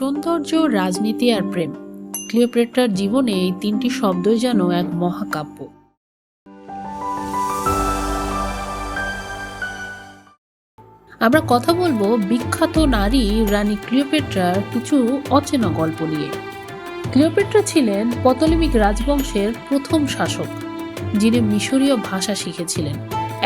সৌন্দর্য, রাজনীতি আর প্রেম। ক্লিওপেট্রার জীবনে এই তিনটি শব্দই যেন এক মহাকাব্য। আমরা কথা বলবো বিখ্যাত নারী রানী ক্লিওপেট্রার কিছু অচেনা গল্প নিয়ে। ক্লিওপেট্রা ছিলেন পতলেমিক রাজবংশের প্রথম শাসক, যিনি মিশরীয় ভাষা শিখেছিলেন।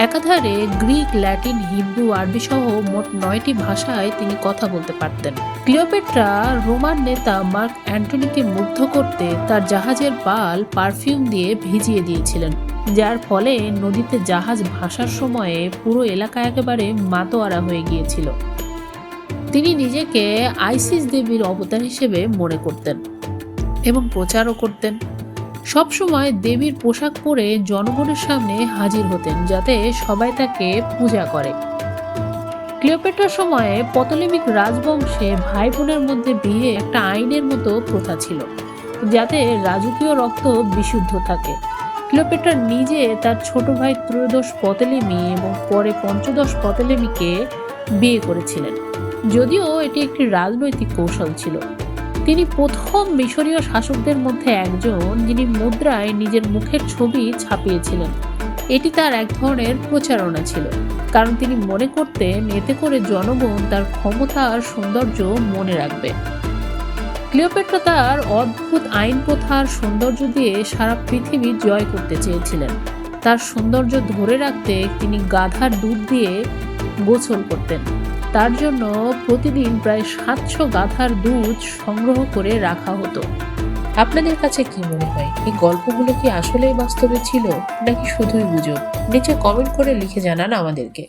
একাধারে গ্রিক, ল্যাটিন, হিব্রু, আরবি সহ মোট 9টি ভাষায় তিনি কথা বলতে পারতেন। ক্লিওপেট্রা রোমান নেতা মার্ক অ্যান্টনিকে মুগ্ধ করতে তার জাহাজের পাল পারফিউম দিয়ে ভিজিয়ে দিয়েছিলেন, যার ফলে নদীতে জাহাজ ভাসার সময়ে পুরো এলাকা একেবারে মাতোয়ারা হয়ে গিয়েছিল। তিনি নিজেকে আইসিস দেবীর অবতার হিসেবে মনে করতেন এবং প্রচারও করতেন। সবসময় দেবীর পোশাক পরে জনগণের সামনে হাজির হতেন, যাতে সবাই তাকে পূজা করে। ক্লিওপেট্রার সময়ে পতলেমিক রাজবংশে ভাই বোনের মধ্যে বিয়ে একটা আইনের মতো প্রথা ছিল, যাতে রাজকীয় রক্ত বিশুদ্ধ থাকে। ক্লিওপেট্রা নিজে তার ছোট ভাই ত্রয়োদশ পতলেমি এবং পরে পঞ্চদশ পতলেমিকে বিয়ে করেছিলেন, যদিও এটি একটি রাজনৈতিক কৌশল ছিল। তিনি প্রথম মিশরীয় শাসকদের মধ্যে একজন যিনি মুদ্রায় নিজের মুখের ছবি ছাপিয়েছিলেন। এটি তার এক ধরনের প্রচারণা ছিল, কারণ তিনি মনে করতেন এতে করে জনগণ তার ক্ষমতা আর সৌন্দর্য মনে রাখবে। ক্লিওপেট্রা তার অদ্ভুত আইন প্রথার সৌন্দর্য দিয়ে সারা পৃথিবী জয় করতে চেয়েছিলেন। তার সৌন্দর্য ধরে রাখতে তিনি গাধার দুধ দিয়ে গোসল করতেন। তার জন্য প্রতিদিন প্রায় 700 গাধার দুধ সংগ্রহ করে রাখা হতো। আপনাদের কাছে কি মনে হয়, এই গল্পগুলো কি আসলেই বাস্তবে ছিল নাকি শুধুই গুজব? নিচে কমেন্ট করে লিখে জানান আমাদেরকে।